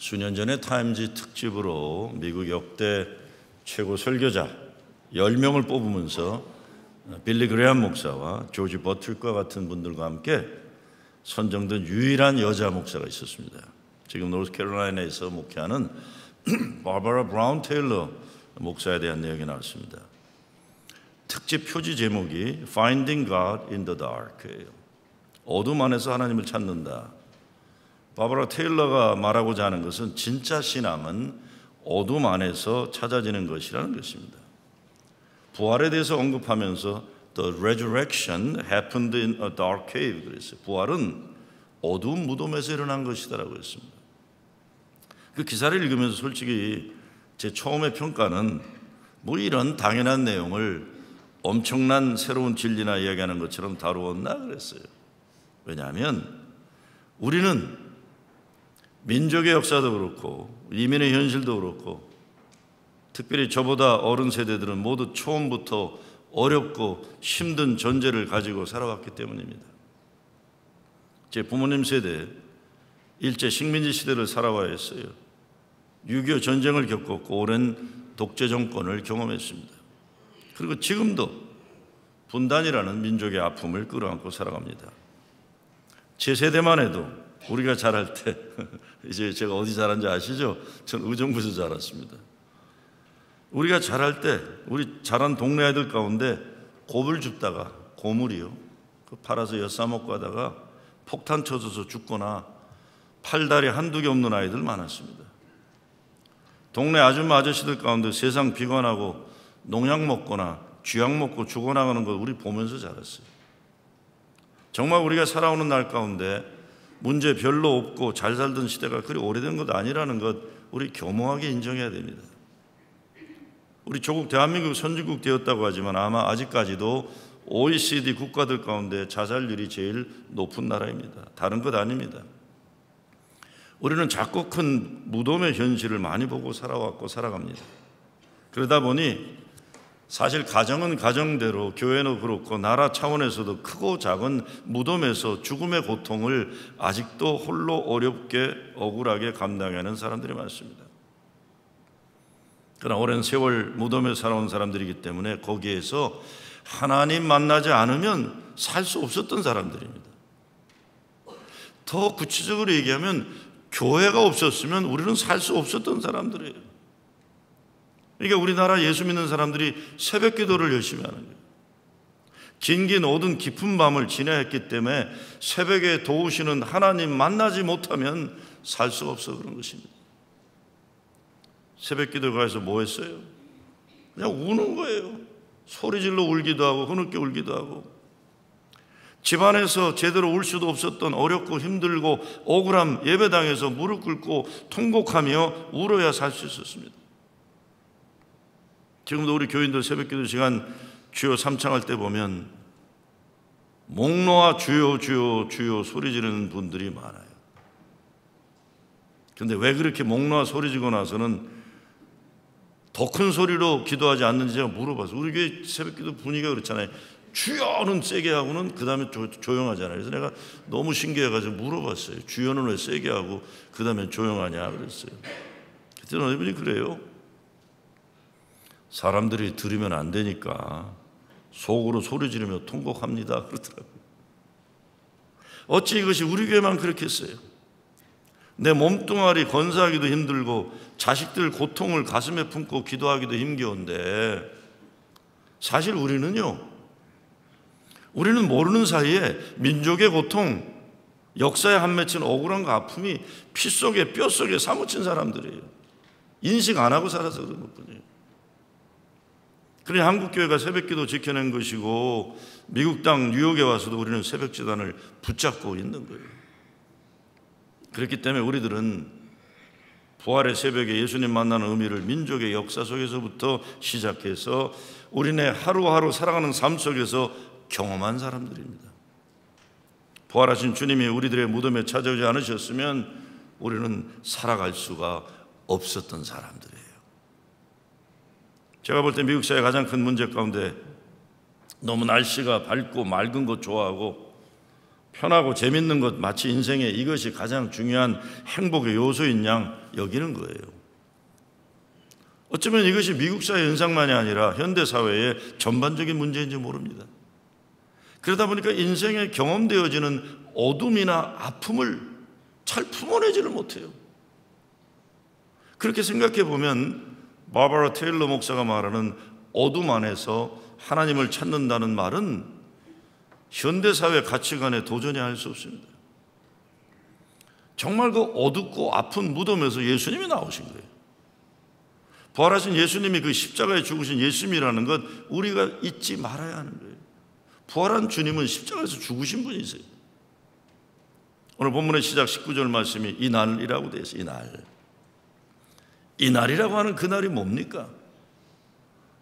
수년 전에 타임지 특집으로 미국 역대 최고 설교자 10명을 뽑으면서 빌리 그레엄 목사와 조지 버틀과 같은 분들과 함께 선정된 유일한 여자 목사가 있었습니다. 지금 노스캐롤라이나에서 목회하는 바버라 브라운 테일러 목사에 대한 내용이 나왔습니다. 특집 표지 제목이 Finding God in the Dark예요. 어둠 안에서 하나님을 찾는다. 바버라 테일러가 말하고자 하는 것은 진짜 신앙은 어둠 안에서 찾아지는 것이라는 것입니다. 부활에 대해서 언급하면서 The resurrection happened in a dark cave 그랬어요. 부활은 어두운 무덤에서 일어난 것이다라고 했습니다. 그 기사를 읽으면서 솔직히 제 처음의 평가는 뭐 이런 당연한 내용을 엄청난 새로운 진리나 이야기하는 것처럼 다루었나 그랬어요. 왜냐하면 우리는 민족의 역사도 그렇고 이민의 현실도 그렇고 특별히 저보다 어른 세대들은 모두 처음부터 어렵고 힘든 존재를 가지고 살아왔기 때문입니다. 제 부모님 세대 일제 식민지 시대를 살아와야 했어요. 6.25 전쟁을 겪었고 오랜 독재 정권을 경험했습니다. 그리고 지금도 분단이라는 민족의 아픔을 끌어안고 살아갑니다. 제 세대만 해도 우리가 자랄 때 이제 제가 어디 자란지 아시죠? 전 의정부에서 자랐습니다. 우리가 자랄 때 우리 자란 동네 아이들 가운데 곱을 줍다가 고물이요. 그 팔아서 엿싸먹고 하다가 폭탄 쳐져서 죽거나 팔다리 한두 개 없는 아이들 많았습니다. 동네 아줌마 아저씨들 가운데 세상 비관하고 농약 먹거나 쥐약 먹고 죽어나가는 걸 우리 보면서 자랐어요. 정말 우리가 살아오는 날 가운데 문제 별로 없고 잘 살던 시대가 그리 오래된 것 아니라는 것 우리 겸허하게 인정해야 됩니다. 우리 조국 대한민국 선진국 되었다고 하지만 아마 아직까지도 OECD 국가들 가운데 자살률이 제일 높은 나라입니다. 다른 것 아닙니다. 우리는 작고 큰 무덤의 현실을 많이 보고 살아왔고 살아갑니다. 그러다 보니 사실 가정은 가정대로 교회는 그렇고 나라 차원에서도 크고 작은 무덤에서 죽음의 고통을 아직도 홀로 어렵게 억울하게 감당하는 사람들이 많습니다. 그러나 오랜 세월 무덤에 살아온 사람들이기 때문에 거기에서 하나님 만나지 않으면 살 수 없었던 사람들입니다. 더 구체적으로 얘기하면 교회가 없었으면 우리는 살 수 없었던 사람들이에요. 그러니까 우리나라 예수 믿는 사람들이 새벽 기도를 열심히 하는 거예요. 긴긴 어두운 깊은 밤을 지내야 했기 때문에 새벽에 도우시는 하나님 만나지 못하면 살 수가 없어 그런 것입니다. 새벽 기도 가서 뭐 했어요? 그냥 우는 거예요. 소리질러 울기도 하고 흐느껴 울기도 하고 집안에서 제대로 울 수도 없었던 어렵고 힘들고 억울함 예배당에서 무릎 꿇고 통곡하며 울어야 살 수 있었습니다. 지금도 우리 교인들 새벽기도 시간 주여 삼창할 때 보면 목 놓아 주여 주여 주여 소리 지르는 분들이 많아요. 그런데 왜 그렇게 목 놓아 소리 지르고 나서는 더 큰 소리로 기도하지 않는지 제가 물어봤어요. 우리 교회 새벽기도 분위기가 그렇잖아요. 주여는 세게 하고는 그 다음에 조용하잖아요. 그래서 내가 너무 신기해가지고 물어봤어요. 주여는 왜 세게 하고 그 다음에 조용하냐 그랬어요. 그때는 어느 분이 그래요. 사람들이 들으면 안 되니까 속으로 소리 지르며 통곡합니다 그러더라고요. 어찌 이것이 우리 교회만 그렇게 했어요? 내 몸뚱아리 건사하기도 힘들고 자식들 고통을 가슴에 품고 기도하기도 힘겨운데 사실 우리는 모르는 사이에 민족의 고통, 역사에 한 맺힌 억울함과 아픔이 피 속에 뼈 속에 사무친 사람들이에요. 인식 안 하고 살아서 그런 것뿐이에요. 그러니 한국교회가 새벽기도 지켜낸 것이고 미국 땅 뉴욕에 와서도 우리는 새벽지단을 붙잡고 있는 거예요. 그렇기 때문에 우리들은 부활의 새벽에 예수님 만나는 의미를 민족의 역사 속에서부터 시작해서 우리네 하루하루 살아가는 삶 속에서 경험한 사람들입니다. 부활하신 주님이 우리들의 무덤에 찾아오지 않으셨으면 우리는 살아갈 수가 없었던 사람들이에요. 제가 볼 때 미국 사회의 가장 큰 문제 가운데 너무 날씨가 밝고 맑은 것 좋아하고 편하고 재밌는 것, 마치 인생에 이것이 가장 중요한 행복의 요소인 양 여기는 거예요. 어쩌면 이것이 미국 사회 현상만이 아니라 현대 사회의 전반적인 문제인지 모릅니다. 그러다 보니까 인생에 경험되어지는 어둠이나 아픔을 잘 품어내지를 못해요. 그렇게 생각해 보면 바바라 테일러 목사가 말하는 어둠 안에서 하나님을 찾는다는 말은 현대사회 가치관에 도전히 할 수 없습니다. 정말 그 어둡고 아픈 무덤에서 예수님이 나오신 거예요. 부활하신 예수님이 그 십자가에 죽으신 예수님이라는 것 우리가 잊지 말아야 하는 거예요. 부활한 주님은 십자가에서 죽으신 분이세요. 오늘 본문의 시작 19절 말씀이 이날이라고 되어 있어요. 이날이라고 하는 그날이 뭡니까?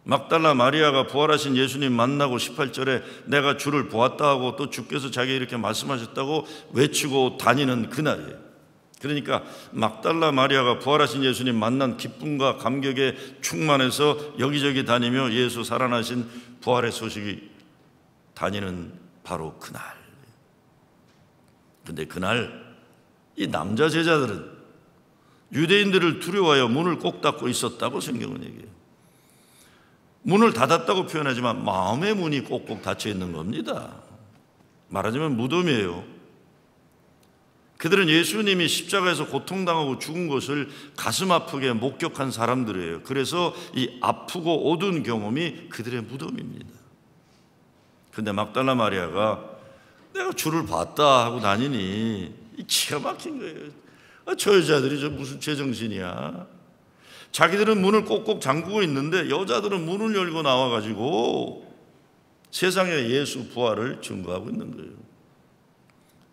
막달라 마리아가 부활하신 예수님 만나고 18절에 내가 주를 보았다 하고 또 주께서 자기에게 이렇게 말씀하셨다고 외치고 다니는 그날이에요. 그러니까 막달라 마리아가 부활하신 예수님 만난 기쁨과 감격에 충만해서 여기저기 다니며 예수 살아나신 부활의 소식이 다니는 바로 그날. 근데 그날 이 남자 제자들은 유대인들을 두려워하여 문을 꼭 닫고 있었다고 성경은 얘기해요. 문을 닫았다고 표현하지만 마음의 문이 꼭꼭 닫혀 있는 겁니다. 말하자면 무덤이에요. 그들은 예수님이 십자가에서 고통당하고 죽은 것을 가슴 아프게 목격한 사람들이에요. 그래서 이 아프고 어두운 경험이 그들의 무덤입니다. 그런데 막달라 마리아가 내가 주를 봤다 하고 다니니 기가 막힌 거예요. 저 여자들이 저 무슨 제정신이야. 자기들은 문을 꼭꼭 잠그고 있는데 여자들은 문을 열고 나와가지고 세상에 예수 부활을 증거하고 있는 거예요.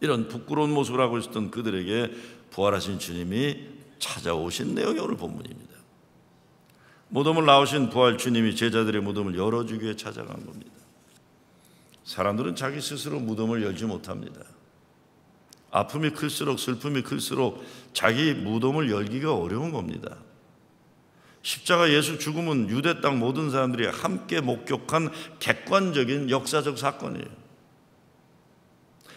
이런 부끄러운 모습을 하고 있었던 그들에게 부활하신 주님이 찾아오신 내용이 오늘 본문입니다. 무덤을 나오신 부활 주님이 제자들의 무덤을 열어주기 위해 찾아간 겁니다. 사람들은 자기 스스로 무덤을 열지 못합니다. 아픔이 클수록 슬픔이 클수록 자기 무덤을 열기가 어려운 겁니다. 십자가 예수 죽음은 유대 땅 모든 사람들이 함께 목격한 객관적인 역사적 사건이에요.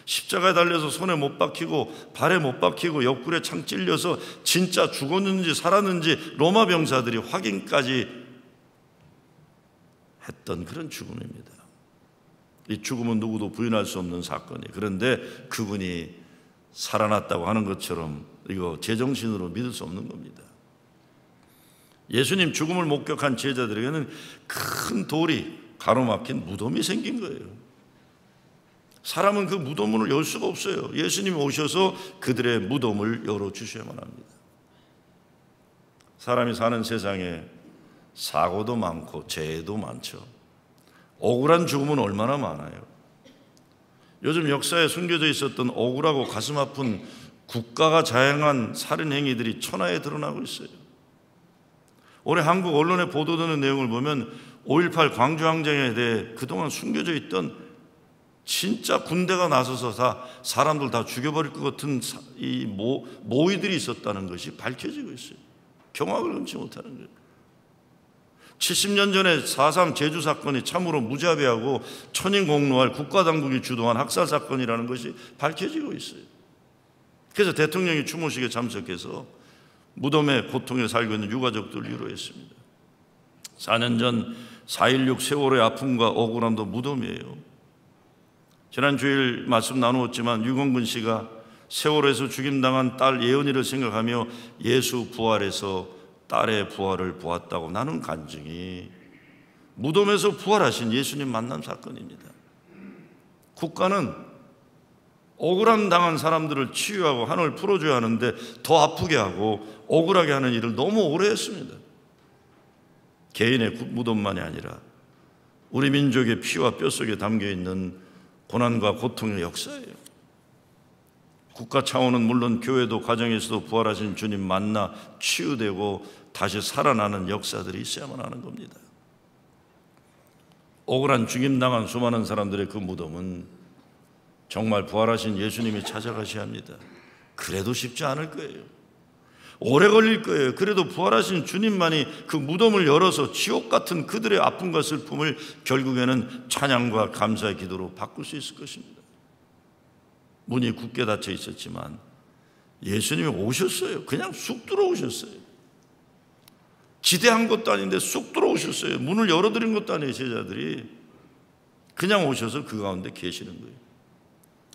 십자가에 달려서 손에 못 박히고 발에 못 박히고 옆구리에 창 찔려서 진짜 죽었는지 살았는지 로마 병사들이 확인까지 했던 그런 죽음입니다. 이 죽음은 누구도 부인할 수 없는 사건이에요. 그런데 그분이 살아났다고 하는 것처럼 이거 제정신으로 믿을 수 없는 겁니다. 예수님 죽음을 목격한 제자들에게는 큰 돌이 가로막힌 무덤이 생긴 거예요. 사람은 그 무덤문을 열 수가 없어요. 예수님이 오셔서 그들의 무덤을 열어주셔야만 합니다. 사람이 사는 세상에 사고도 많고 재해도 많죠. 억울한 죽음은 얼마나 많아요. 요즘 역사에 숨겨져 있었던 억울하고 가슴 아픈 국가가 자행한 살인 행위들이 천하에 드러나고 있어요. 올해 한국 언론에 보도되는 내용을 보면 5.18 광주항쟁에 대해 그동안 숨겨져 있던 진짜 군대가 나서서 다 사람들 다 죽여버릴 것 같은 이 모의들이 있었다는 것이 밝혀지고 있어요. 경악을 금치 못하는 거예요. 70년 전에 4.3 제주 사건이 참으로 무자비하고 천인공노할 국가당국이 주도한 학살 사건이라는 것이 밝혀지고 있어요. 그래서 대통령이 추모식에 참석해서 무덤의 고통에 살고 있는 유가족들을 위로했습니다. 4년 전 4.16 세월의 아픔과 억울함도 무덤이에요. 지난 주일 말씀 나누었지만 유건근 씨가 세월에서 죽임당한 딸 예언이를 생각하며 예수 부활에서 딸의 부활을 보았다고 나눈 간증이 무덤에서 부활하신 예수님 만난 사건입니다. 국가는 억울함 당한 사람들을 치유하고 한을 풀어줘야 하는데 더 아프게 하고 억울하게 하는 일을 너무 오래 했습니다. 개인의 무덤만이 아니라 우리 민족의 피와 뼛속에 담겨있는 고난과 고통의 역사예요. 국가 차원은 물론 교회도 가정에서도 부활하신 주님 만나 치유되고 다시 살아나는 역사들이 있어야만 하는 겁니다. 억울한 죽임당한 수많은 사람들의 그 무덤은 정말 부활하신 예수님이 찾아가셔야 합니다. 그래도 쉽지 않을 거예요. 오래 걸릴 거예요. 그래도 부활하신 주님만이 그 무덤을 열어서 지옥 같은 그들의 아픔과 슬픔을 결국에는 찬양과 감사의 기도로 바꿀 수 있을 것입니다. 문이 굳게 닫혀 있었지만 예수님이 오셨어요. 그냥 쑥 들어오셨어요. 기대한 것도 아닌데 쑥 들어오셨어요. 문을 열어드린 것도 아니에요. 제자들이 그냥 오셔서 그 가운데 계시는 거예요.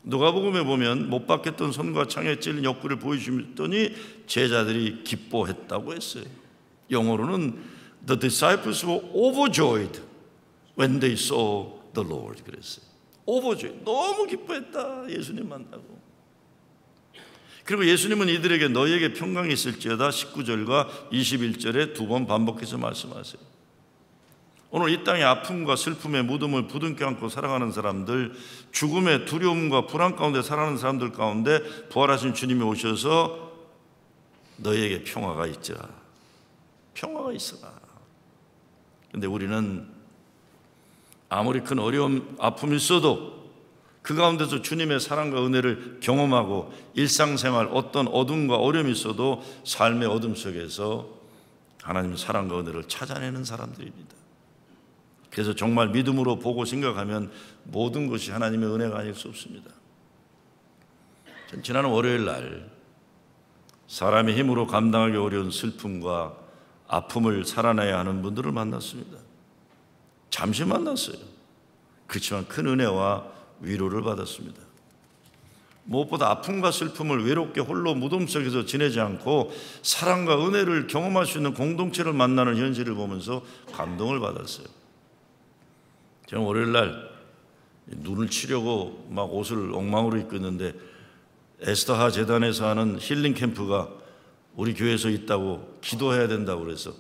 누가복음에 보면 못 박혔던 손과 창에 찔린 옆구리를 보여주셨더니 제자들이 기뻐했다고 했어요. 영어로는 The disciples were overjoyed when they saw the Lord 그랬어요. overjoyed, 너무 기뻐했다 예수님 만나고. 그리고 예수님은 이들에게 너희에게 평강이 있을지어다 19절과 21절에 두 번 반복해서 말씀하세요. 오늘 이 땅의 아픔과 슬픔의 무덤을 부둥켜 안고 살아가는 사람들, 죽음의 두려움과 불안 가운데 살아가는 사람들 가운데 부활하신 주님이 오셔서 너희에게 평화가 있지라, 평화가 있어라. 그런데 우리는 아무리 큰 어려움, 아픔이 있어도 그 가운데서 주님의 사랑과 은혜를 경험하고 일상생활 어떤 어둠과 어려움이 있어도 삶의 어둠 속에서 하나님의 사랑과 은혜를 찾아내는 사람들입니다. 그래서 정말 믿음으로 보고 생각하면 모든 것이 하나님의 은혜가 아닐 수 없습니다. 전 지난 월요일 날 사람의 힘으로 감당하기 어려운 슬픔과 아픔을 살아내야 하는 분들을 만났습니다. 잠시 만났어요. 그렇지만 큰 은혜와 위로를 받았습니다. 무엇보다 아픔과 슬픔을 외롭게 홀로 무덤 속에서 지내지 않고 사랑과 은혜를 경험할 수 있는 공동체를 만나는 현실을 보면서 감동을 받았어요. 저는 월요일 날 눈을 치려고 막 옷을 엉망으로 입고 있는데 에스더하 재단에서 하는 힐링 캠프가 우리 교회에서 있다고 기도해야 된다고 그래서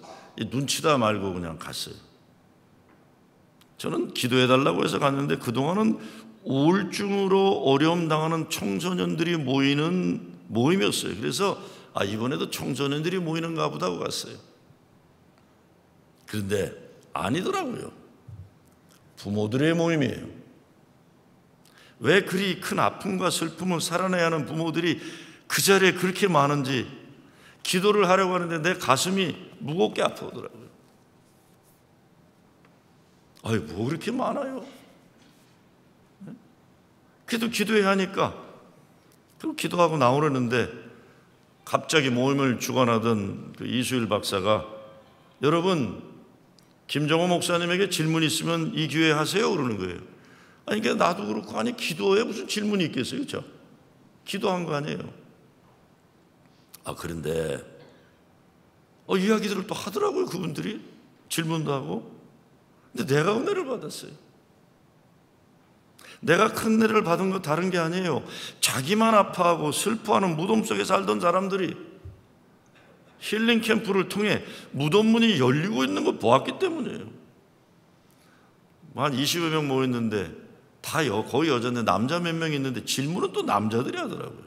눈 치다 말고 그냥 갔어요. 저는 기도해달라고 해서 갔는데 그동안은 우울증으로 어려움 당하는 청소년들이 모이는 모임이었어요. 그래서 이번에도 청소년들이 모이는가 보다 하고 갔어요. 그런데 아니더라고요. 부모들의 모임이에요. 왜 그리 큰 아픔과 슬픔을 살아내야 하는 부모들이 그 자리에 그렇게 많은지 기도를 하려고 하는데 내 가슴이 무겁게 아프더라고요. 뭐 그렇게 많아요? 그래도 기도해야 하니까 그리고 기도하고 나오려는데 갑자기 모임을 주관하던 그 이수일 박사가 여러분 김정호 목사님에게 질문 있으면 이 기회에 하세요 그러는 거예요. 그러니까 나도 그렇고 기도에 무슨 질문이 있겠어요, 그렇죠? 기도한 거 아니에요. 그런데 이야기들을 또 하더라고요. 그분들이 질문도 하고. 근데 내가 은혜를 받았어요. 내가 큰 은혜를 받은 거 다른 게 아니에요. 자기만 아파하고 슬퍼하는 무덤 속에 살던 사람들이 힐링 캠프를 통해 무덤 문이 열리고 있는 걸 보았기 때문이에요. 한 20여 명 모였는데 다 거의 여자인데 남자 몇 명 있는데 질문은 또 남자들이 하더라고요.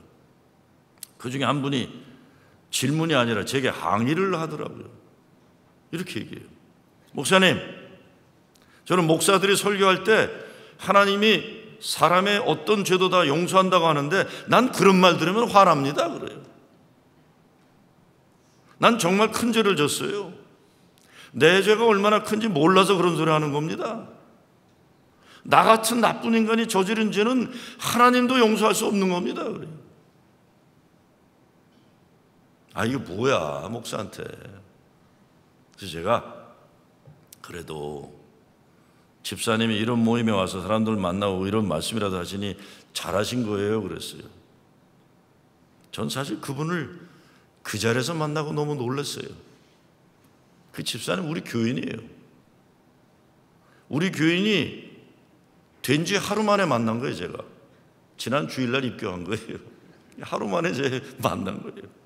그 중에 한 분이 질문이 아니라 제게 항의를 하더라고요. 이렇게 얘기해요. 목사님, 저는 목사들이 설교할 때 하나님이 사람의 어떤 죄도 다 용서한다고 하는데 난 그런 말 들으면 화납니다 그래요. 난 정말 큰 죄를 졌어요. 내 죄가 얼마나 큰지 몰라서 그런 소리 하는 겁니다. 나 같은 나쁜 인간이 저지른 죄는 하나님도 용서할 수 없는 겁니다 그래요. 이게 뭐야 목사한테. 그래서 제가 그래도 집사님이 이런 모임에 와서 사람들 만나고 이런 말씀이라도 하시니 잘하신 거예요 그랬어요. 전 사실 그분을 그 자리에서 만나고 너무 놀랐어요. 그 집사님 우리 교인이에요. 우리 교인이 된 지 하루 만에 만난 거예요. 제가 지난 주일날 입교한 거예요. 하루 만에 제가 만난 거예요.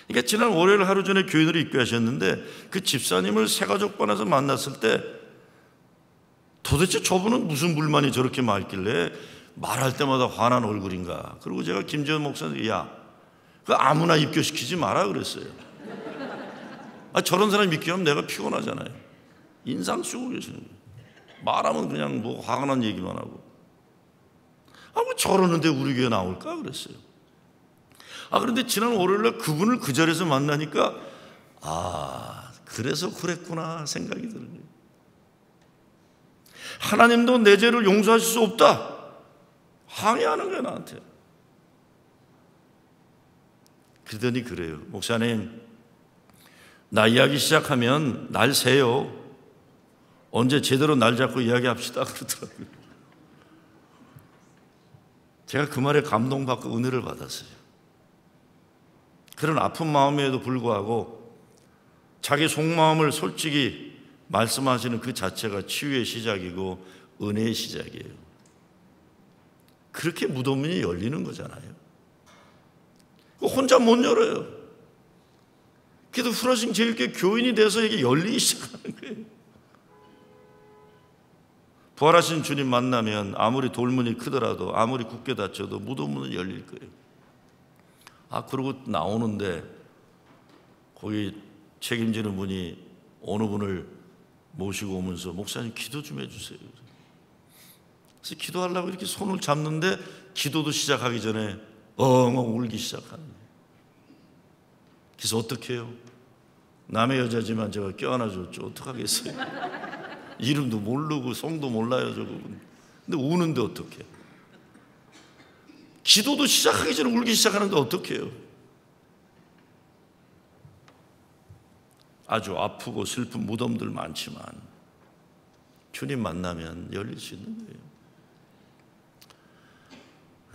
그러니까 지난 월요일 하루 전에 교인으로 입교하셨는데 그 집사님을 새가족반에서 만났을 때 도대체 저분은 무슨 불만이 저렇게 많길래 말할 때마다 화난 얼굴인가. 그리고 제가 김재원 목사님 그 아무나 입교시키지 마라 그랬어요. 저런 사람 입교하면 내가 피곤하잖아요. 인상 쓰고 계시는 거예요. 말하면 그냥 화가 난 얘기만 하고. 뭐 저러는데 우리 교회 나올까 그랬어요. 그런데 지난 월요일날 그분을 그 자리에서 만나니까 그래서 그랬구나 생각이 드는 거예요. 하나님도 내 죄를 용서하실 수 없다. 항의하는 거예요, 나한테. 그러더니 그래요. 목사님, 나 이야기 시작하면 날 세요. 언제 제대로 날 잡고 이야기합시다 그러더라고요. 제가 그 말에 감동받고 은혜를 받았어요. 그런 아픈 마음에도 불구하고 자기 속마음을 솔직히 말씀하시는 그 자체가 치유의 시작이고 은혜의 시작이에요. 그렇게 무덤문이 열리는 거잖아요. 혼자 못 열어요. 그래도 후라싱 제일교회 교인이 돼서 이게 열리기 시작하는 거예요. 부활하신 주님 만나면 아무리 돌문이 크더라도 아무리 굳게 닫혀도 무덤문은 열릴 거예요. 그러고 나오는데 거기 책임지는 분이 어느 분을 모시고 오면서 목사님 기도 좀 해주세요. 그래서 기도하려고 이렇게 손을 잡는데 기도도 시작하기 전에 엉엉 울기 시작하는 거예요. 그래서 어떻게 해요? 남의 여자지만 제가 껴안아줬죠. 어떡하겠어요? 이름도 모르고 성도 몰라요 저분. 근데 우는데 어떡해? 기도도 시작하기 전에 울기 시작하는데 어떡해요? 아주 아프고 슬픈 무덤들 많지만 주님 만나면 열릴 수 있는 거예요.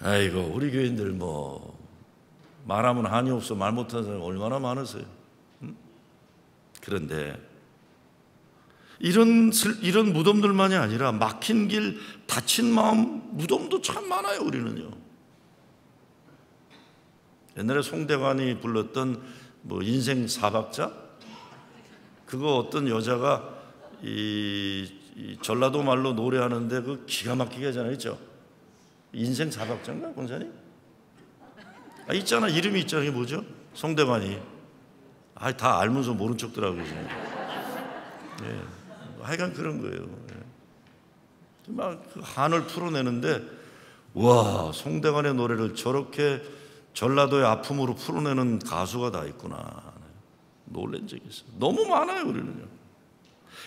아이고 우리 교인들 말하면 한이 없어 말 못하는 사람 얼마나 많으세요? 그런데 이런 무덤들만이 아니라 막힌 길, 다친 마음 무덤도 참 많아요. 우리는요. 옛날에 송대관이 불렀던 인생 사박자, 그거 어떤 여자가 이 전라도 말로 노래하는데 그 기가 막히게 하잖아요, 있죠? 인생 사박자인가, 권사님? 있잖아, 이름이 있잖아. 이게 뭐죠? 송대관이. 다 알면서 모른 척들 하고 계시네. 예. 하여간 그런 거예요. 막 그 한을 풀어내는데, 와, 송대관의 노래를 저렇게 전라도의 아픔으로 풀어내는 가수가 다 있구나. 놀란 적이 있어요. 너무 많아요, 우리는요.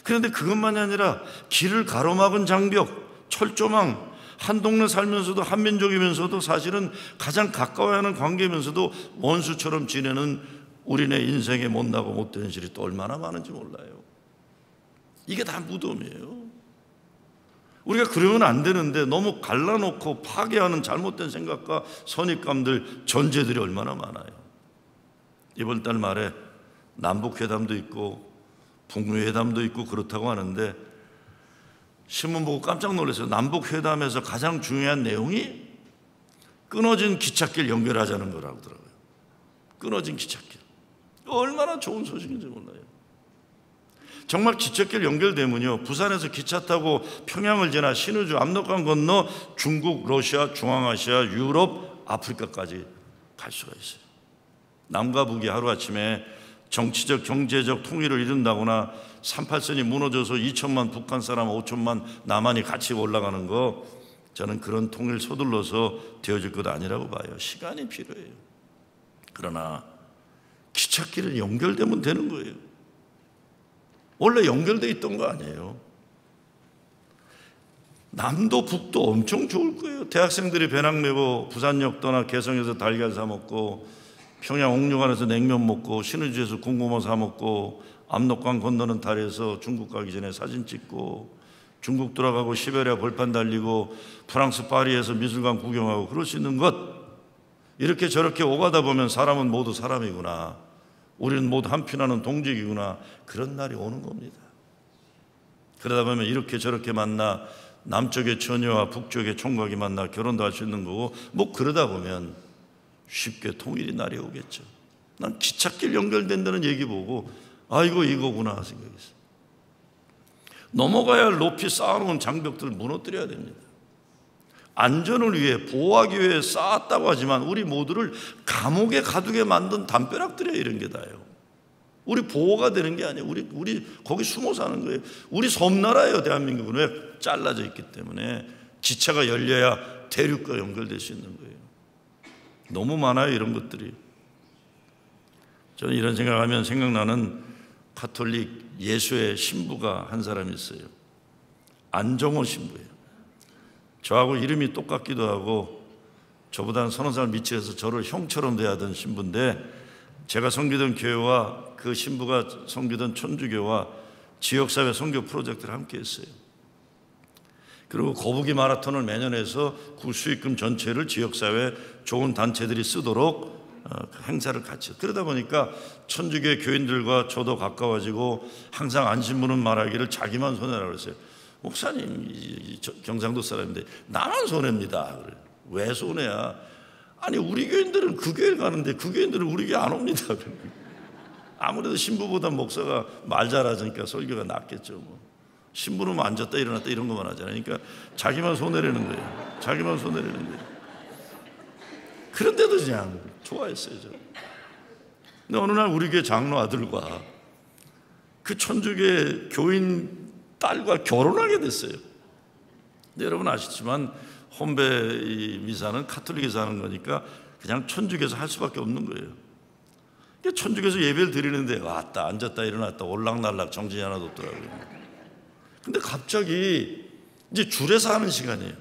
그런데 그것만이 아니라 길을 가로막은 장벽, 철조망, 한 동네 살면서도 한민족이면서도 사실은 가장 가까워야 하는 관계면서도 원수처럼 지내는 우리네 인생의 못나고 못된 실이 또 얼마나 많은지 몰라요. 이게 다 무덤이에요. 우리가 그러면 안 되는데 너무 갈라놓고 파괴하는 잘못된 생각과 선입감들, 전제들이 얼마나 많아요. 이번 달 말에 남북회담도 있고 북미회담도 있고 그렇다고 하는데 신문 보고 깜짝 놀랐어요. 남북회담에서 가장 중요한 내용이 끊어진 기찻길 연결하자는 거라고 하더라고요. 끊어진 기찻길. 얼마나 좋은 소식인지 몰라요. 정말 기찻길 연결되면요, 부산에서 기차 타고 평양을 지나 신의주, 압록강 건너 중국, 러시아, 중앙아시아, 유럽, 아프리카까지 갈 수가 있어요. 남과 북이 하루아침에 정치적, 경제적 통일을 이룬다거나 38선이 무너져서 2천만 북한 사람, 5천만 남한이 같이 올라가는 거, 저는 그런 통일 서둘러서 되어질 것 아니라고 봐요. 시간이 필요해요. 그러나 기찻길은 연결되면 되는 거예요. 원래 연결되어 있던 거 아니에요. 남도 북도 엄청 좋을 거예요. 대학생들이 배낭 메고 부산역 떠나 개성에서 달걀 사 먹고 평양 옥류관에서 냉면 먹고 신의주에서 군고모 사 먹고 압록강 건너는 다리에서 중국 가기 전에 사진 찍고 중국 들어가고 시베리아 벌판 달리고 프랑스 파리에서 미술관 구경하고 그럴 수 있는 것, 이렇게 저렇게 오가다 보면 사람은 모두 사람이구나, 우리는 모두 한 피나는 동족이구나, 그런 날이 오는 겁니다. 그러다 보면 이렇게 저렇게 만나 남쪽의 처녀와 북쪽의 총각이 만나 결혼도 할 수 있는 거고, 그러다 보면 쉽게 통일이 날이 오겠죠. 난 기찻길 연결된다는 얘기 보고 이거구나 생각했어요. 넘어가야 할 높이 쌓아놓은 장벽들을 무너뜨려야 됩니다. 안전을 위해, 보호하기 위해 쌓았다고 하지만 우리 모두를 감옥에 가두게 만든 담벼락들이에요. 이런 게 다요. 우리 보호가 되는 게 아니에요. 우리 거기 숨어 사는 거예요. 우리 섬나라예요. 대한민국은. 왜? 잘라져 있기 때문에 기차가 열려야 대륙과 연결될 수 있는 거예요. 너무 많아요, 이런 것들이. 저는 이런 생각하면 생각나는 가톨릭 예수의 신부가 한 사람이 있어요. 안정호 신부예요. 저하고 이름이 똑같기도 하고 저보다 서너 살 밑에서 저를 형처럼 대하던 신부인데, 제가 섬기던 교회와 그 신부가 섬기던 천주교와 지역사회 선교 프로젝트를 함께 했어요. 그리고 거북이 마라톤을 매년 해서 그 수익금 전체를 지역사회 좋은 단체들이 쓰도록 행사를 같이 해요. 그러다 보니까 천주교 교인들과 저도 가까워지고 항상 안신부는 말하기를 자기만 손해라고 그랬어요. 목사님, 경상도 사람인데 나만 손해입니다. 그래. 왜 손해야? 아니 우리 교인들은 그 교회를 가는데 그 교인들은 우리 교회 안 옵니다. 아무래도 신부보다 목사가 말 잘하니까 설교가 낫겠죠. 뭐. 신부는 뭐 앉았다 일어났다 이런 것만 하잖아요. 그러니까 자기만 손해라는 거예요. 자기만 손해라는 거예요. 그런데도 그냥 좋아했어요. 저. 근데 어느 날 우리 교회 장로 아들과 그 천주교 교인 딸과 결혼하게 됐어요. 근데 여러분 아시지만 혼배 미사는 카톨릭에서 하는 거니까 그냥 천주교에서 할 수밖에 없는 거예요. 천주교에서 예배를 드리는데 왔다 앉았다 일어났다 올락날락 정신이 하나도 없더라고요. 근데 갑자기 이제 줄에서 하는 시간이에요.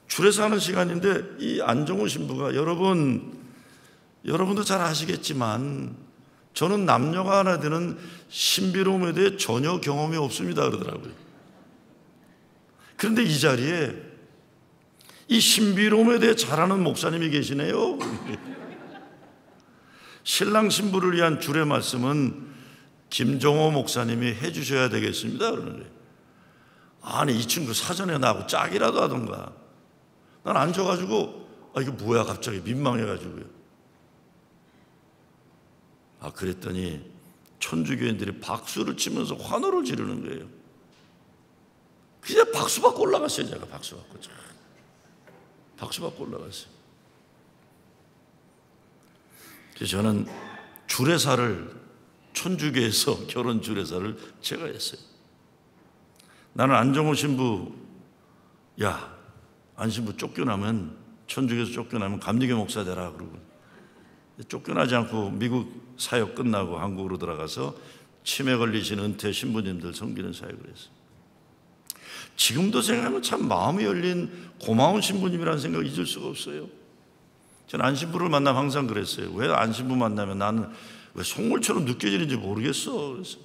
줄에서 하는 시간인데 이 안정호 신부가, 여러분도 잘 아시겠지만 저는 남녀가 하나 되는 신비로움에 대해 전혀 경험이 없습니다 그러더라고요. 그런데 이 자리에 이 신비로움에 대해 잘 아는 목사님이 계시네요. 신랑 신부를 위한 주례 말씀은 김종호 목사님이 해주셔야 되겠습니다 그러는 거예요. 아니 이 친구 사전에 나하고 짝이라도 하던가. 난 앉아가지고 이게 뭐야 갑자기 민망해가지고요. 그랬더니 천주교인들이 박수를 치면서 환호를 지르는 거예요. 그냥 박수 받고 올라갔어요. 제가 박수 받고 올라갔어요. 그래서 저는 주례사를, 천주교에서 결혼 주례사를 제가 했어요. 나는 안정호 신부, 안신부 쫓겨나면, 천주교에서 쫓겨나면 감리교 목사 되라 그러고, 쫓겨나지 않고 미국 사역 끝나고 한국으로 들어가서 치매 걸리신 은퇴 신부님들 섬기는 사역을 했어요. 지금도 생각하면 참 마음이 열린 고마운 신부님이라는 생각 잊을 수가 없어요. 저는 안신부를 만나면 항상 그랬어요. 왜 안신부 만나면 나는 왜 속물처럼 느껴지는지 모르겠어. 그래서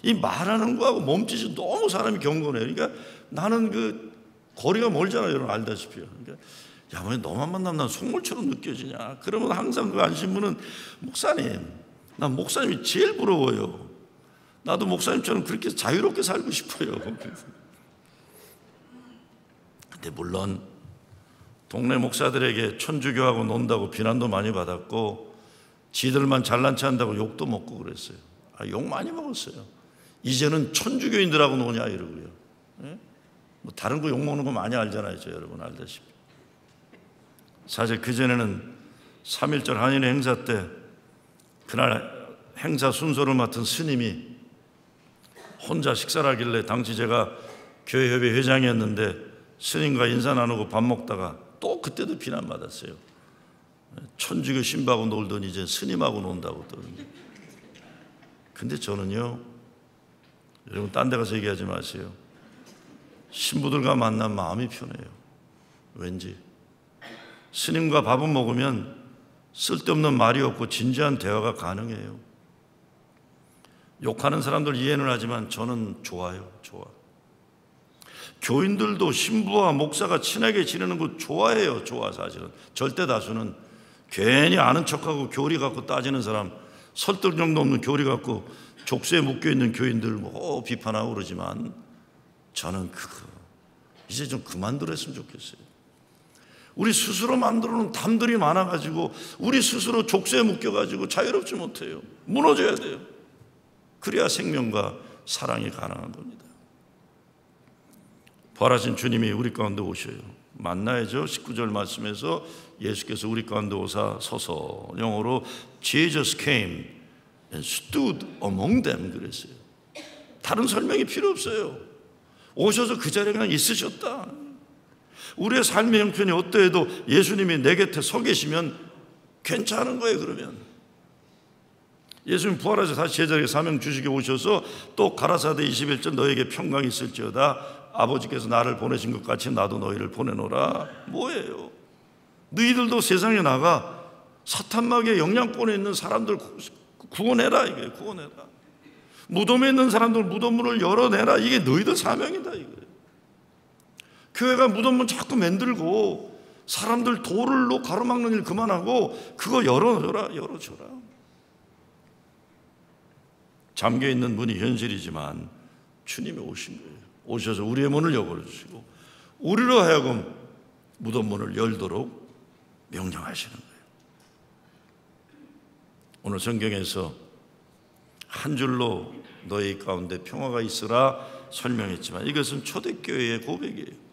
이 말하는 거하고 몸짓이 너무 사람이 경건해요. 그러니까 나는 그 거리가 멀잖아요. 여러분 알다시피요. 그러니까 왜 너만 만나면 난 속물처럼 느껴지냐. 그러면 항상 그 안신부는 목사님, 난 목사님이 제일 부러워요. 나도 목사님처럼 그렇게 자유롭게 살고 싶어요. 근데 물론 동네 목사들에게 천주교하고 논다고 비난도 많이 받았고 지들만 잘난 체 한다고 욕도 먹고 그랬어요. 욕 많이 먹었어요. 이제는 천주교인들하고 노냐 이러고요. 뭐 다른 거 욕 먹는 거 많이 알잖아요. 여러분 알다시피. 사실 그전에는 3.1절 한인의 행사 때 그날 행사 순서를 맡은 스님이 혼자 식사를 하길래 당시 제가 교회협의 회장이었는데 스님과 인사 나누고 밥 먹다가 또 그때도 비난받았어요. 천주교 신부하고 놀더니 이제 스님하고 논다고 또. 근데 저는요, 여러분 딴 데 가서 얘기하지 마세요. 신부들과 만난 마음이 편해요. 왠지 스님과 밥은 먹으면 쓸데없는 말이 없고 진지한 대화가 가능해요. 욕하는 사람들 이해는 하지만 저는 좋아요. 좋아. 교인들도 신부와 목사가 친하게 지내는 거 좋아해요. 좋아. 사실은 절대 다수는 괜히 아는 척하고 교리 갖고 따지는 사람, 설득력도 없는 교리 갖고 족쇄에 묶여있는 교인들 뭐 비판하고 그러지만 저는 이제 좀 그만들었으면 좋겠어요. 우리 스스로 만들어놓은 담들이 많아가지고 우리 스스로 족쇄에 묶여가지고 자유롭지 못해요. 무너져야 돼요. 그래야 생명과 사랑이 가능한 겁니다. 부활하신 주님이 우리 가운데 오셔요. 만나야죠. 19절 말씀에서 예수께서 우리 가운데 오사 서서, 영어로 Jesus came and stood among them 그랬어요. 다른 설명이 필요 없어요. 오셔서 그 자리에 그냥 있으셨다. 우리의 삶의 형편이 어떠해도 예수님이 내 곁에 서 계시면 괜찮은 거예요. 그러면 예수님 부활하셔서 다시 제자에게 사명 주시게 오셔서 또 가라사대 21절 너에게 평강이 있을지어다 아버지께서 나를 보내신 것 같이 나도 너희를 보내노라. 뭐예요? 너희들도 세상에 나가 사탄막에 영향권에 있는 사람들 구원해라. 이게 구원해라. 무덤에 있는 사람들 무덤문을 열어내라. 이게 너희들 사명이다. 이거예요. 교회가 무덤문 자꾸 만들고 사람들 돌로 가로막는 일 그만하고 그거 열어줘라. 잠겨있는 문이 현실이지만 주님이 오신 거예요. 오셔서 우리의 문을 열어주시고 우리로 하여금 무덤문을 열도록 명령하시는 거예요. 오늘 성경에서 한 줄로 너희 가운데 평화가 있으라 설명했지만 이것은 초대교회의 고백이에요.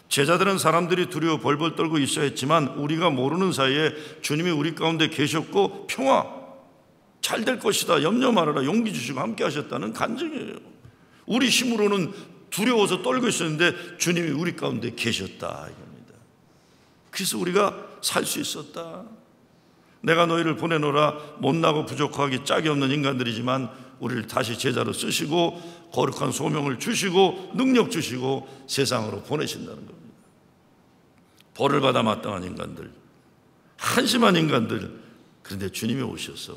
제자들은 사람들이 두려워 벌벌 떨고 있어야 했지만 우리가 모르는 사이에 주님이 우리 가운데 계셨고 평화 잘 될 것이다 염려 말아라 용기 주시고 함께 하셨다는 간증이에요. 우리 힘으로는 두려워서 떨고 있었는데 주님이 우리 가운데 계셨다 이겁니다. 그래서 우리가 살 수 있었다. 내가 너희를 보내노라. 못나고 부족하기 짝이 없는 인간들이지만 우리를 다시 제자로 쓰시고 거룩한 소명을 주시고 능력 주시고 세상으로 보내신다는 겁니다. 벌을 받아 마땅한 인간들, 한심한 인간들, 그런데 주님이 오셔서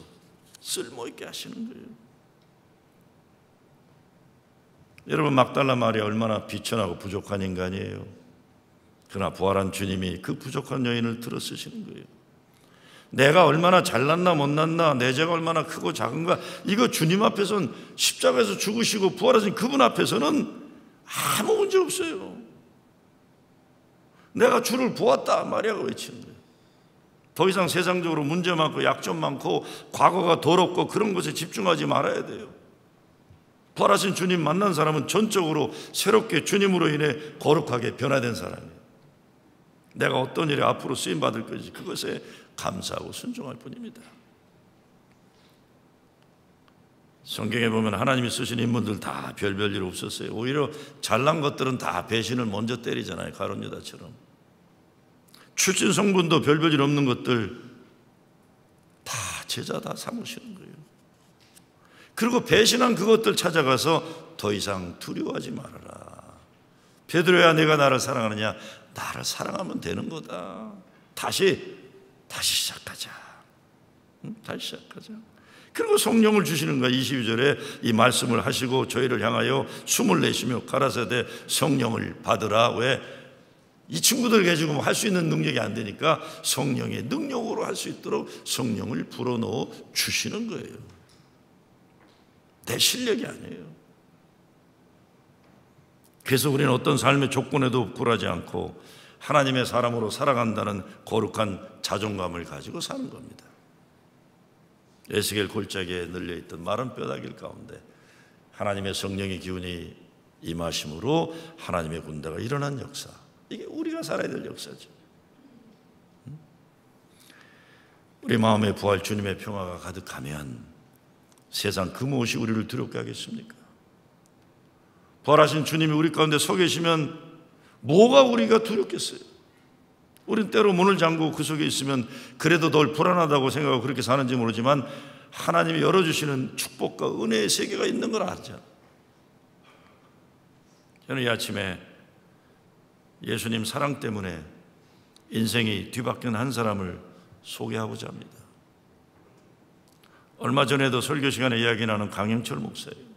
쓸모있게 하시는 거예요. 여러분, 막달라 마리아 얼마나 비천하고 부족한 인간이에요. 그러나 부활한 주님이 그 부족한 여인을 들어 쓰시는 거예요. 내가 얼마나 잘났나 못났나, 내 죄가 얼마나 크고 작은가, 이거 주님 앞에서는 십자가에서 죽으시고 부활하신 그분 앞에서는 아무 문제 없어요. 내가 주를 보았다 마리아가 외치는 거예요. 더 이상 세상적으로 문제 많고 약점 많고 과거가 더럽고 그런 것에 집중하지 말아야 돼요. 부활하신 주님 만난 사람은 전적으로 새롭게 주님으로 인해 거룩하게 변화된 사람이에요. 내가 어떤 일에 앞으로 쓰임받을 것인지 그것에 감사하고 순종할 뿐입니다. 성경에 보면 하나님이 쓰신 인물들 다 별별 일 없었어요. 오히려 잘난 것들은 다 배신을 먼저 때리잖아요. 가룟 유다처럼. 출신 성분도 별별 일 없는 것들 다 제자 다 삼으시는 거예요. 그리고 배신한 그것들 찾아가서 더 이상 두려워하지 말아라. 베드로야, 내가 나를 사랑하느냐? 나를 사랑하면 되는 거다. 다시 시작하자. 다시 시작하자. 그리고 성령을 주시는 거야. 22절에 이 말씀을 하시고 저희를 향하여 숨을 내쉬며 가라사대 성령을 받으라. 왜? 이 친구들에게 지금 할 수 있는 능력이 안 되니까 성령의 능력으로 할 수 있도록 성령을 불어넣어 주시는 거예요. 내 실력이 아니에요. 그래서 우리는 어떤 삶의 조건에도 굴하지 않고 하나님의 사람으로 살아간다는 거룩한 자존감을 가지고 사는 겁니다. 에스겔 골짜기에 늘려있던 마른 뼈다귀 가운데 하나님의 성령의 기운이 임하심으로 하나님의 군대가 일어난 역사, 이게 우리가 살아야 될 역사죠. 우리 마음에 부활 주님의 평화가 가득하면 세상 그 무엇이 우리를 두렵게 하겠습니까? 부활하신 주님이 우리 가운데 서 계시면 뭐가 우리가 두렵겠어요? 우린 때로 문을 잠그고 그 속에 있으면 그래도 덜 불안하다고 생각하고 그렇게 사는지 모르지만 하나님이 열어주시는 축복과 은혜의 세계가 있는 걸 알죠. 저는 이 아침에 예수님 사랑 때문에 인생이 뒤바뀐 한 사람을 소개하고자 합니다. 얼마 전에도 설교 시간에 이야기 나눈 강영철 목사예요.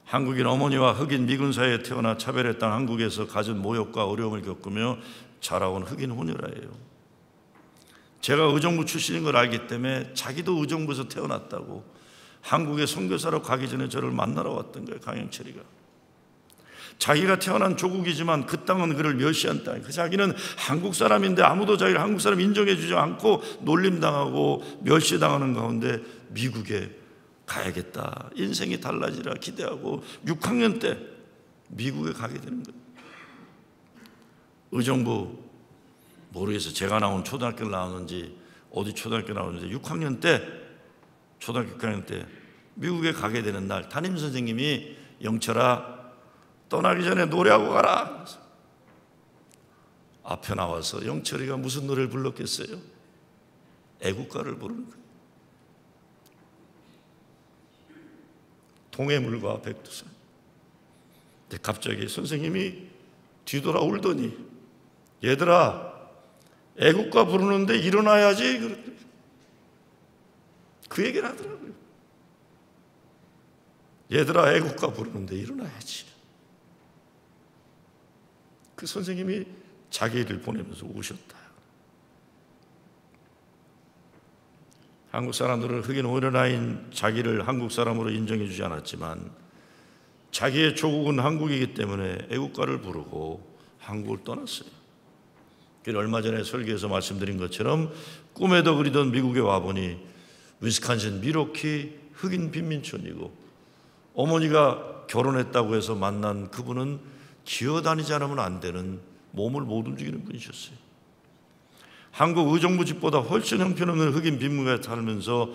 한국인 어머니와 흑인 미군 사이에 태어나 차별했던 한국에서 가진 모욕과 어려움을 겪으며 자라온 흑인 혼혈아예요. 제가 의정부 출신인 걸 알기 때문에 자기도 의정부에서 태어났다고 한국에 선교사로 가기 전에 저를 만나러 왔던 거예요. 강영철이가. 자기가 태어난 조국이지만 그 땅은 그를 멸시한 땅이에요. 자기는 한국 사람인데 아무도 자기를 한국 사람 인정해 주지 않고 놀림당하고 멸시당하는 가운데 미국에 가야겠다. 인생이 달라지라 기대하고 6학년 때 미국에 가게 되는 거예요. 의정부 모르겠어요. 제가 나온 초등학교 나오는지 어디 초등학교 나오는지 6학년 때 초등학교 6학년 때 미국에 가게 되는 날 담임선생님이 영철아 떠나기 전에 노래하고 가라. 앞에 나와서 영철이가 무슨 노래를 불렀겠어요? 애국가를 부르는 거예요. 동해물과 백두산. 근데 갑자기 선생님이 뒤돌아 울더니, 얘들아, 애국가 부르는데 일어나야지. 그 얘기를 하더라고요. 얘들아, 애국가 부르는데 일어나야지. 그 선생님이 자기를 보내면서 우셨다. 한국 사람들은 흑인 오레나인 자기를 한국 사람으로 인정해 주지 않았지만 자기의 조국은 한국이기 때문에 애국가를 부르고 한국을 떠났어요. 얼마 전에 설교에서 말씀드린 것처럼 꿈에도 그리던 미국에 와보니 위스콘신 밀워키 흑인 빈민촌이고, 어머니가 결혼했다고 해서 만난 그분은 기어다니지 않으면 안 되는 몸을 못 움직이는 분이셨어요. 한국 의정부 집보다 훨씬 형편없는 흑인 빈민가에 살면서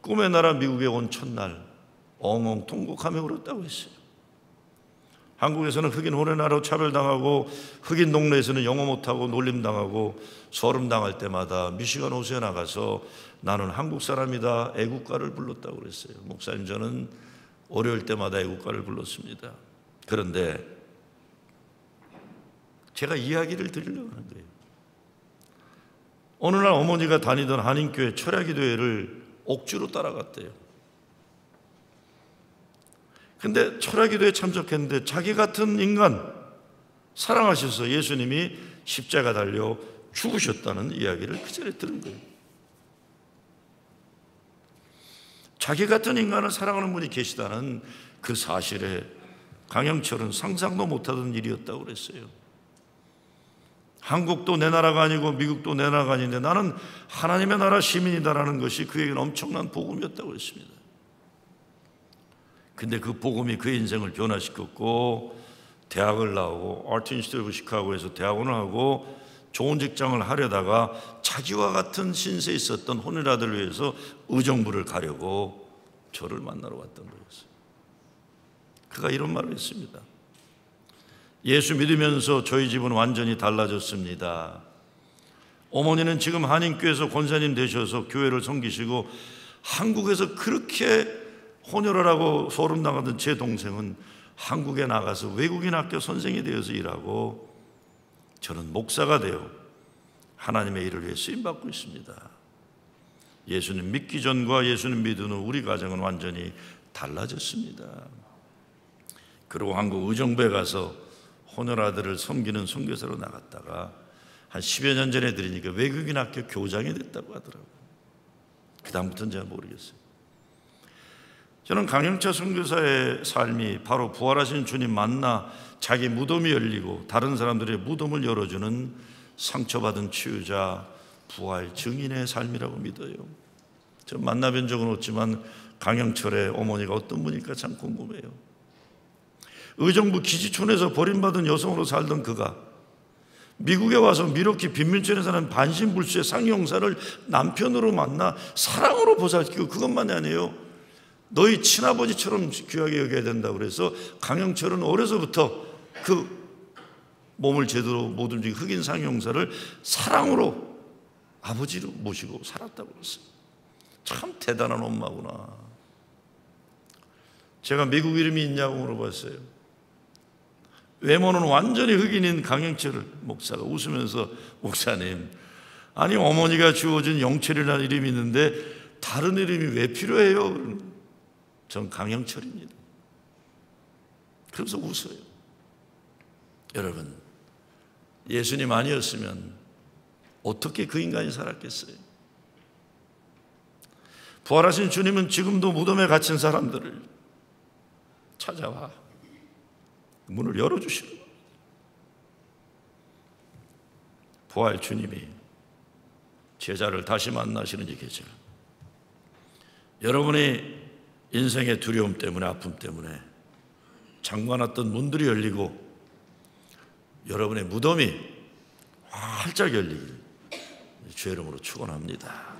꿈의 나라 미국에 온 첫날 엉엉 통곡하며 울었다고 했어요. 한국에서는 흑인 호레나로 차별당하고 흑인 동네에서는 영어 못하고 놀림당하고 소름당할 때마다 미시간 호수에 나가서 나는 한국 사람이다 애국가를 불렀다고 그랬어요. 목사님, 저는 어려울 때마다 애국가를 불렀습니다. 그런데 제가 이야기를 드리려고 하는 거예요. 어느 날 어머니가 다니던 한인교회 철야기도회를 옥주로 따라갔대요. 근데 철야기도회에 참석했는데 자기 같은 인간 사랑하셔서 예수님이 십자가 달려 죽으셨다는 이야기를 그 전에 들은 거예요. 자기 같은 인간을 사랑하는 분이 계시다는 그 사실에 강영철은 상상도 못하던 일이었다고 그랬어요. 한국도 내 나라가 아니고 미국도 내 나라가 아닌데 나는 하나님의 나라 시민이다라는 것이 그에게는 엄청난 복음이었다고 했습니다. 근데 그 복음이 그의 인생을 변화시켰고, 대학을 나오고 아트 인스티튜트 오브 시카고에서 대학원을 하고 좋은 직장을 하려다가 자기와 같은 신세에 있었던 혼혈아들을 위해서 의정부를 가려고 저를 만나러 왔던 거였어요. 그가 이런 말을 했습니다. 예수 믿으면서 저희 집은 완전히 달라졌습니다. 어머니는 지금 한인교회에서 권사님 되셔서 교회를 섬기시고, 한국에서 그렇게 혼혈을 하고 소름당하던 제 동생은 한국에 나가서 외국인 학교 선생이 되어서 일하고, 저는 목사가 되어 하나님의 일을 위해 쓰임받고 있습니다. 예수님 믿기 전과 예수님 믿은 후 우리 가정은 완전히 달라졌습니다. 그리고 한국 의정부에 가서 혼혈아들을 섬기는 선교사로 나갔다가 한 10여 년 전에 들으니까 외국인 학교 교장이 됐다고 하더라고요. 그 다음부터는 잘 모르겠어요. 저는 강영철 선교사의 삶이 바로 부활하신 주님 만나 자기 무덤이 열리고 다른 사람들의 무덤을 열어주는 상처받은 치유자, 부활 증인의 삶이라고 믿어요. 저 만나뵌 적은 없지만 강영철의 어머니가 어떤 분일까 참 궁금해요. 의정부 기지촌에서 버림받은 여성으로 살던 그가 미국에 와서 밀워키 빈민촌에 사는 반신불수의 상용사를 남편으로 만나 사랑으로 보살피고, 그것만이 아니에요. 너희 친아버지처럼 귀하게 여겨야 된다고 그래서 강영철은 어려서부터 그 몸을 제대로 못 움직이는 흑인 상용사를 사랑으로 아버지로 모시고 살았다고 그랬어요. 참 대단한 엄마구나. 제가 미국 이름이 있냐고 물어봤어요. 외모는 완전히 흑인인 강영철 목사가 웃으면서, 목사님, 아니 어머니가 주어진 영철이라는 이름이 있는데 다른 이름이 왜 필요해요? 전 강영철입니다. 그러면서 웃어요. 여러분, 예수님 아니었으면 어떻게 그 인간이 살았겠어요? 부활하신 주님은 지금도 무덤에 갇힌 사람들을 찾아와 문을 열어주시는 겁니다. 부활 주님이 제자를 다시 만나시는 이 계절, 여러분의 인생의 두려움 때문에, 아픔 때문에 잠가놨던 문들이 열리고 여러분의 무덤이 활짝 열리길 주의 이름으로 축원합니다.